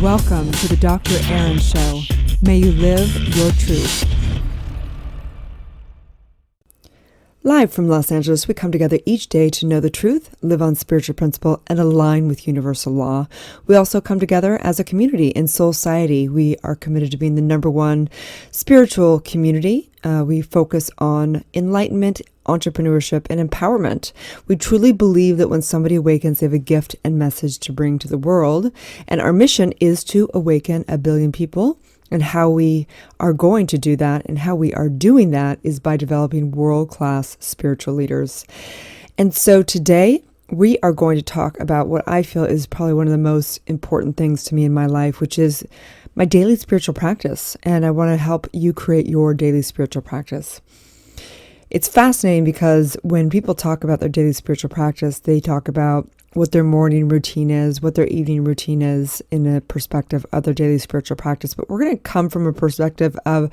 Welcome to the Dr. Erin Show. May you live your truth. Live from Los Angeles, we come together each day to know the truth, live on spiritual principle, and align with universal law. We also come together as a community in Soulciété. We are committed to being the #1 spiritual community. We focus on enlightenment, entrepreneurship, and empowerment. We truly believe that when somebody awakens, they have a gift and message to bring to the world. And our mission is to awaken 1 billion people. And how we are going to do that and how we are doing that is by developing world-class spiritual leaders. And so today we are going to talk about what I feel is probably one of the most important things to me in my life, which is my daily spiritual practice. And I want to help you create your daily spiritual practice. It's fascinating because when people talk about their daily spiritual practice, they talk about what their morning routine is, what their evening routine is in a perspective of their daily spiritual practice. But we're going to come from a perspective of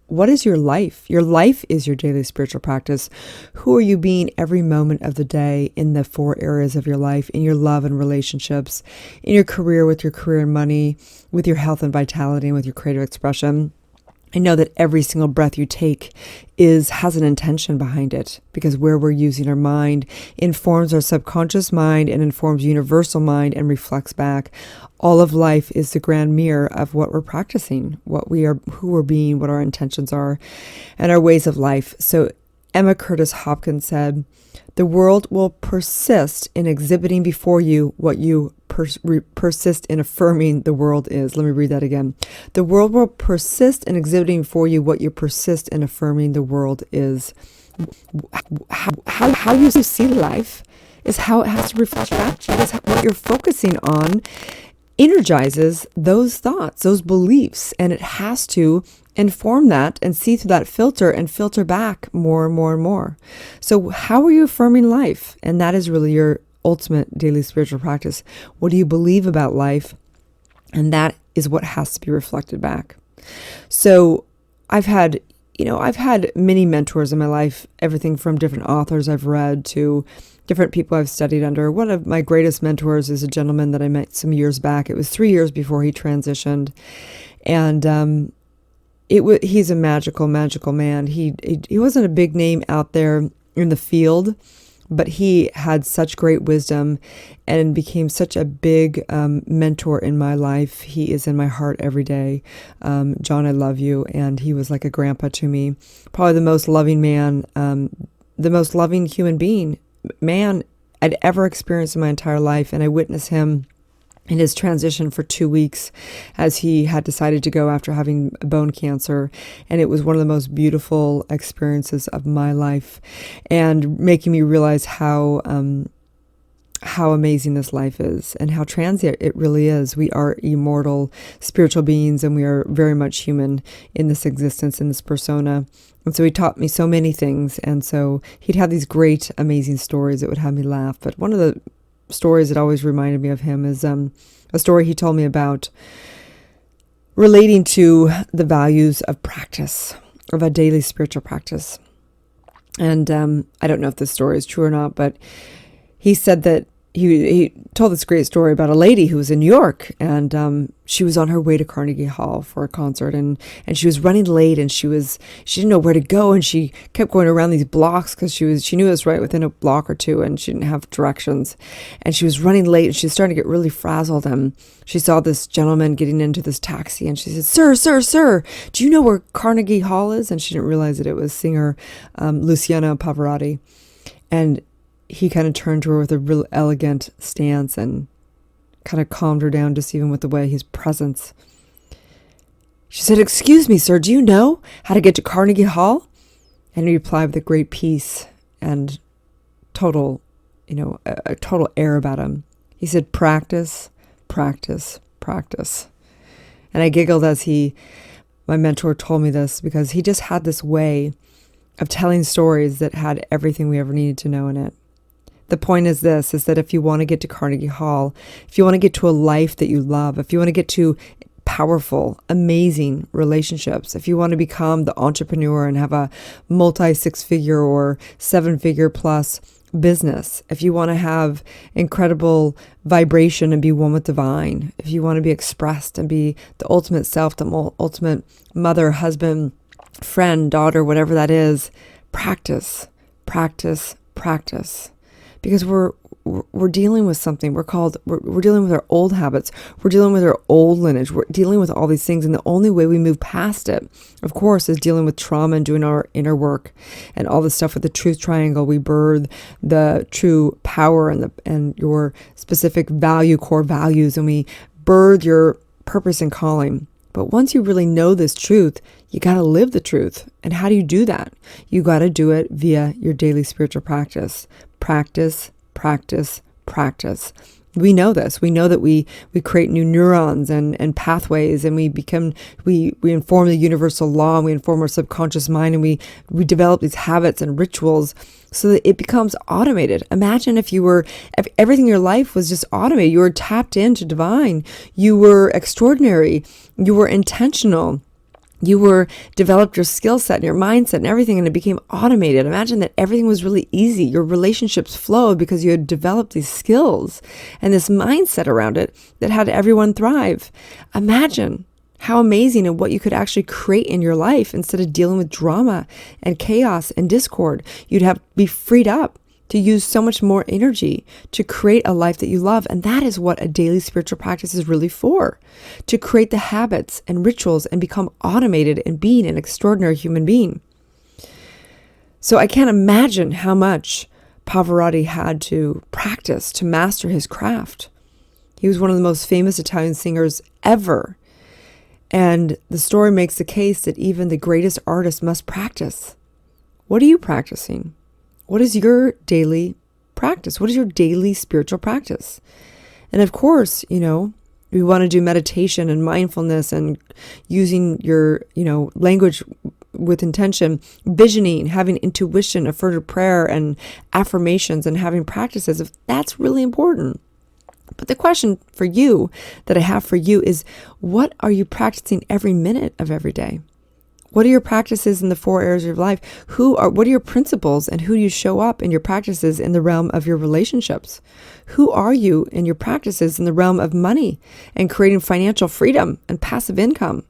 what is your life? Your life is your daily spiritual practice. Who are you being every moment of the day in the 4 areas of your life, in your love and relationships, in your career, with your career and money, with your health and vitality, and with your creative expression? I know that every single breath you take has an intention behind it, because where we're using our mind informs our subconscious mind and informs universal mind and reflects back. All of life is the grand mirror of what we're practicing, what we are, who we're being, what our intentions are, and our ways of life. So Emma Curtis Hopkins said, "The world will persist in exhibiting before you what you persist in affirming the world is." Let me read that again. The world will persist in exhibiting for you what you persist in affirming the world is. How you see life is how it has to reflect back. Because what you're focusing on energizes those thoughts, those beliefs, and it has to inform that and see through that filter and filter back more and more and more. So how are you affirming life? And that is really your ultimate daily spiritual practice. What do you believe about life? And that is what has to be reflected back. So I've had many mentors in my life, everything from different authors I've read to different people I've studied under. One of my greatest mentors is a gentleman that I met some years back. It was 3 years before he transitioned. And he's a magical man. He wasn't a big name out there in the field, but he had such great wisdom and became such a big mentor in my life. He is in my heart every day. John, I love you. And he was like a grandpa to me. Probably the most loving man, the most loving human man I'd ever experienced in my entire life. And I witnessed him in his transition for 2 weeks as he had decided to go after having bone cancer. And it was one of the most beautiful experiences of my life, and making me realize how amazing this life is and how transient it really is. We are immortal spiritual beings, and we are very much human in this existence, in this persona. And so he taught me so many things. And so he'd have these great, amazing stories that would have me laugh. But one of the stories that always reminded me of him is a story he told me about relating to the values of practice, of a daily spiritual practice. And I don't know if this story is true or not, but he said that he told this great story about a lady who was in New York, and she was on her way to Carnegie Hall for a concert, and she was running late, and she didn't know where to go, and she kept going around these blocks because she knew it was right within a block or two, and she didn't have directions, and she was running late, and she was starting to get really frazzled, and she saw this gentleman getting into this taxi, and she said, Sir, do you know where Carnegie Hall is?" And she didn't realize that it was singer Luciano Pavarotti. And he kind of turned to her with a real elegant stance and kind of calmed her down, just even with the way his presence. She said, "Excuse me, sir, do you know how to get to Carnegie Hall?" And he replied with a great peace and total, a total air about him. He said, "Practice, practice, practice." And I giggled as my mentor told me this, because he just had this way of telling stories that had everything we ever needed to know in it. The point is that if you want to get to Carnegie Hall, if you want to get to a life that you love, if you want to get to powerful, amazing relationships, if you want to become the entrepreneur and have a multi 6-figure or 7-figure plus business, if you want to have incredible vibration and be one with divine, if you want to be expressed and be the ultimate self, the ultimate mother, husband, friend, daughter, whatever that is, practice, practice, practice. Because we're dealing with something. We're dealing with our old habits. We're dealing with our old lineage. We're dealing with all these things. And the only way we move past it, of course, is dealing with trauma and doing our inner work and all the stuff with the truth triangle. We birth the true power and your specific core values, and we birth your purpose and calling. But once you really know this truth, you got to live the truth. And how do you do that? You got to do it via your daily spiritual practice. Practice, practice, practice. We know this. We know that we create new neurons and pathways, and we inform the universal law, and we inform our subconscious mind, and we develop these habits and rituals so that it becomes automated. Imagine if everything in your life was just automated. You were tapped into divine. You were extraordinary. You were intentional. You developed your skill set and your mindset and everything, and it became automated. Imagine that everything was really easy. Your relationships flowed because you had developed these skills and this mindset around it that had everyone thrive. Imagine how amazing and what you could actually create in your life instead of dealing with drama and chaos and discord. You'd be freed up to use so much more energy to create a life that you love. And that is what a daily spiritual practice is really for, to create the habits and rituals and become automated in being an extraordinary human being. So I can't imagine how much Pavarotti had to practice to master his craft. He was one of the most famous Italian singers ever. And the story makes the case that even the greatest artists must practice. What are you practicing? What is your daily practice? What is your daily spiritual practice? And of course, we want to do meditation and mindfulness and using your, language with intention, visioning, having intuition, affirmative prayer and affirmations and having practices. That's really important. But the question for you that I have for you is, what are you practicing every minute of every day? What are your practices in the 4 areas of your life? What are your principles, and who do you show up in your practices in the realm of your relationships? Who are you in your practices in the realm of money and creating financial freedom and passive income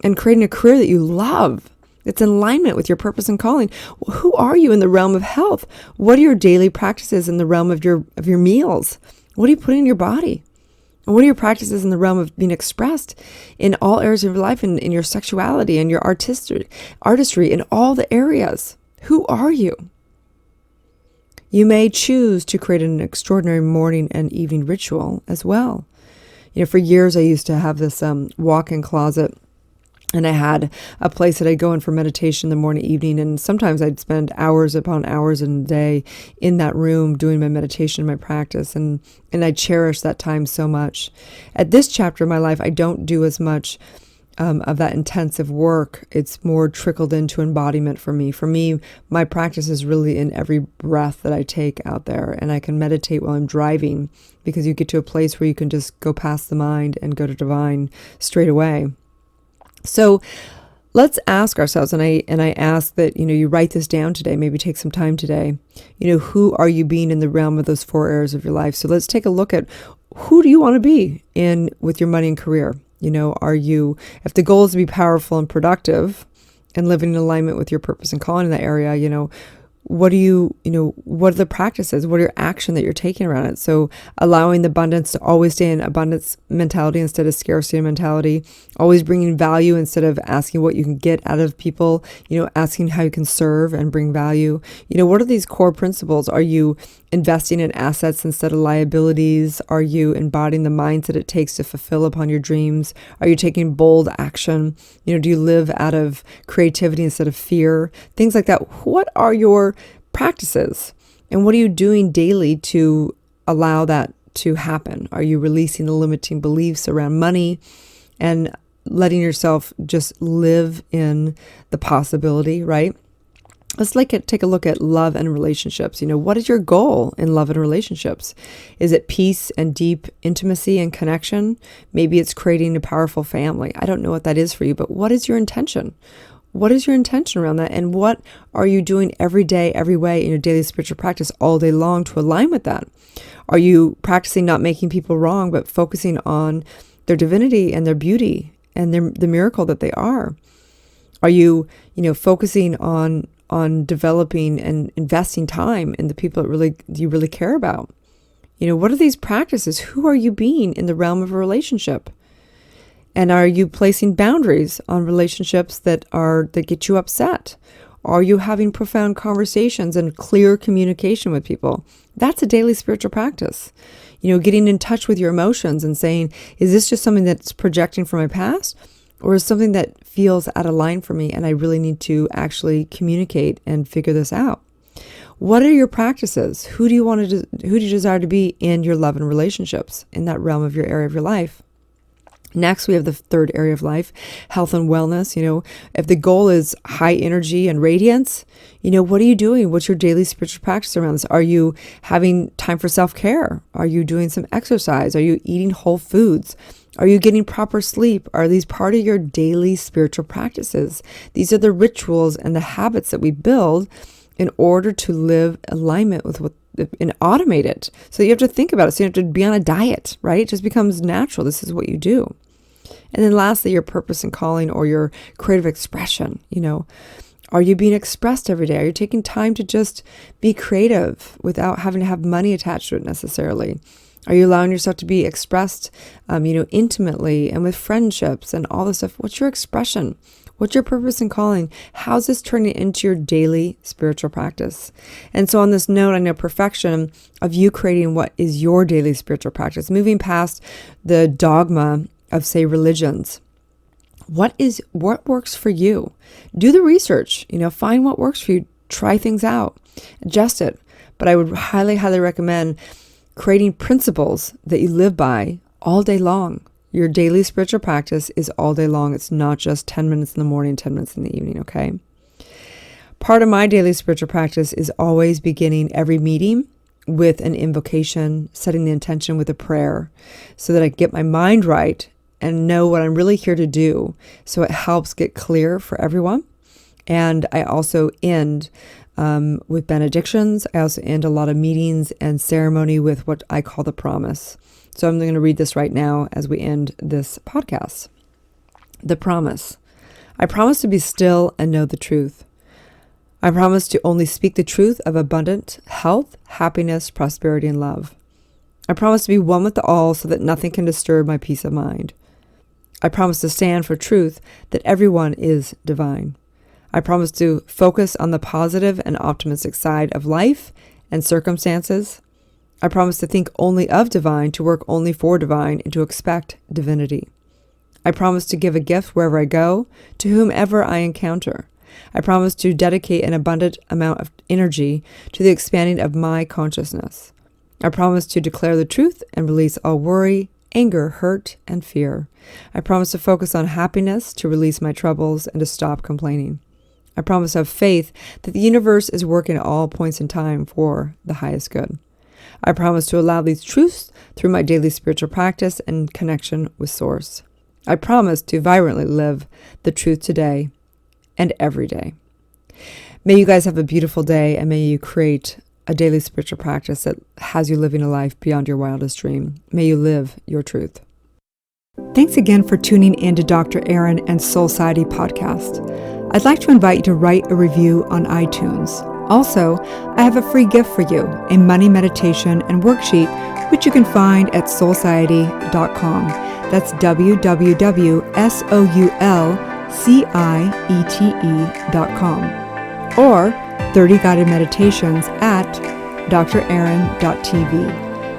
and creating a career that you love? It's in alignment with your purpose and calling. Who are you in the realm of health? What are your daily practices in the realm of your meals? What are you putting in your body? And what are your practices in the realm of being expressed in all areas of your life, in your sexuality and your artistry in all the areas? Who are you? You may choose to create an extraordinary morning and evening ritual as well. For years I used to have this walk-in closet, and I had a place that I'd go in for meditation in the morning, evening, and sometimes I'd spend hours upon hours in a day in that room doing my meditation, my practice, and I cherish that time so much. At this chapter of my life, I don't do as much of that intensive work. It's more trickled into embodiment for me. For me, my practice is really in every breath that I take out there, and I can meditate while I'm driving because you get to a place where you can just go past the mind and go to divine straight away. So let's ask ourselves, and I ask that, you write this down today, maybe take some time today. Who are you being in the realm of those 4 areas of your life? So let's take a look at, who do you want to be in with your money and career? If the goal is to be powerful and productive and living in alignment with your purpose and calling in that area, what are the practices? What are your action that you're taking around it? So allowing the abundance to always stay in abundance mentality instead of scarcity mentality, always bringing value instead of asking what you can get out of people, asking how you can serve and bring value. What are these core principles? Are you investing in assets instead of liabilities? Are you embodying the mindset it takes to fulfill upon your dreams? Are you taking bold action? Do you live out of creativity instead of fear? Things like that. What are your practices? And what are you doing daily to allow that to happen? Are you releasing the limiting beliefs around money and letting yourself just live in the possibility, right? Let's take a look at love and relationships. What is your goal in love and relationships? Is it peace and deep intimacy and connection? Maybe it's creating a powerful family. I don't know what that is for you, but what is your intention? What is your intention around that? And what are you doing every day, every way in your daily spiritual practice all day long to align with that? Are you practicing not making people wrong, but focusing on their divinity and their beauty and the miracle that they are? Are you, focusing on developing and investing time in the people that you really care about? What are these practices? Who are you being in the realm of a relationship? And are you placing boundaries on relationships that get you upset? Are you having profound conversations and clear communication with people? That's a daily spiritual practice. Getting in touch with your emotions and saying, is this just something that's projecting from my past? Or is something that feels out of line for me and I really need to actually communicate and figure this out? What are your practices? Who do you desire to be in your love and relationships in that realm of your area of your life? Next, we have the third area of life, health and wellness. If the goal is high energy and radiance, what are you doing? What's your daily spiritual practice around this? Are you having time for self-care? Are you doing some exercise? Are you eating whole foods? Are you getting proper sleep? Are these part of your daily spiritual practices? These are the rituals and the habits that we build in order to live alignment with and automate it. So you have to think about it. So you have to be on a diet, right? It just becomes natural. This is what you do. And then lastly, your purpose and calling or your creative expression. Are you being expressed every day? Are you taking time to just be creative without having to have money attached to it necessarily? Are you allowing yourself to be expressed, intimately and with friendships and all this stuff? What's your expression? What's your purpose and calling? How's this turning into your daily spiritual practice? And so on this note, I know perfection of you creating what is your daily spiritual practice, moving past the dogma of, say, religions. What works for you? Do the research, find what works for you, try things out, adjust it. But I would highly, highly recommend creating principles that you live by all day long. Your daily spiritual practice is all day long. It's not just 10 minutes in the morning, 10 minutes in the evening, okay? Part of my daily spiritual practice is always beginning every meeting with an invocation, setting the intention with a prayer so that I get my mind right and know what I'm really here to do. So it helps get clear for everyone. And I also end with benedictions. I also end a lot of meetings and ceremony with what I call the promise. So I'm going to read this right now as we end this podcast. The promise. I promise to be still and know the truth. I promise to only speak the truth of abundant health, happiness, prosperity, and love. I promise to be one with the all so that nothing can disturb my peace of mind. I promise to stand for truth that everyone is divine. I promise to focus on the positive and optimistic side of life and circumstances. I promise to think only of divine, to work only for divine, and to expect divinity. I promise to give a gift wherever I go, to whomever I encounter. I promise to dedicate an abundant amount of energy to the expanding of my consciousness. I promise to declare the truth and release all worry, anger, hurt, and fear. I promise to focus on happiness, to release my troubles, and to stop complaining. I promise to have faith that the universe is working at all points in time for the highest good. I promise to allow these truths through my daily spiritual practice and connection with Source. I promise to vibrantly live the truth today and every day. May you guys have a beautiful day, and may you create a daily spiritual practice that has you living a life beyond your wildest dream. May you live your truth. Thanks again for tuning in to Dr. Erin and Soulciété podcast. I'd like to invite you to write a review on iTunes. Also, I have a free gift for you, a money meditation and worksheet, which you can find at soulciété.com. That's www.soulciete.com. Or 30 guided meditations at drerin.tv.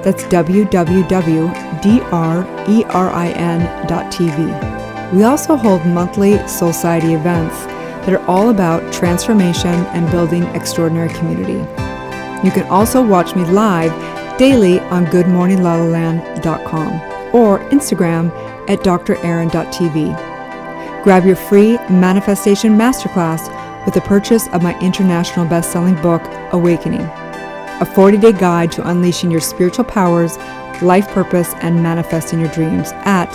That's www.drerin.tv. We also hold monthly Soulciété events that are all about transformation and building extraordinary community. You can also watch me live daily on goodmorninglalaland.com or Instagram at drerin.tv. Grab your free manifestation masterclass with the purchase of my international best-selling book, Awakening, a 40-day guide to unleashing your spiritual powers, life purpose, and manifesting your dreams at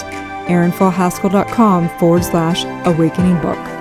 erinfallhaskell.com/awakening book.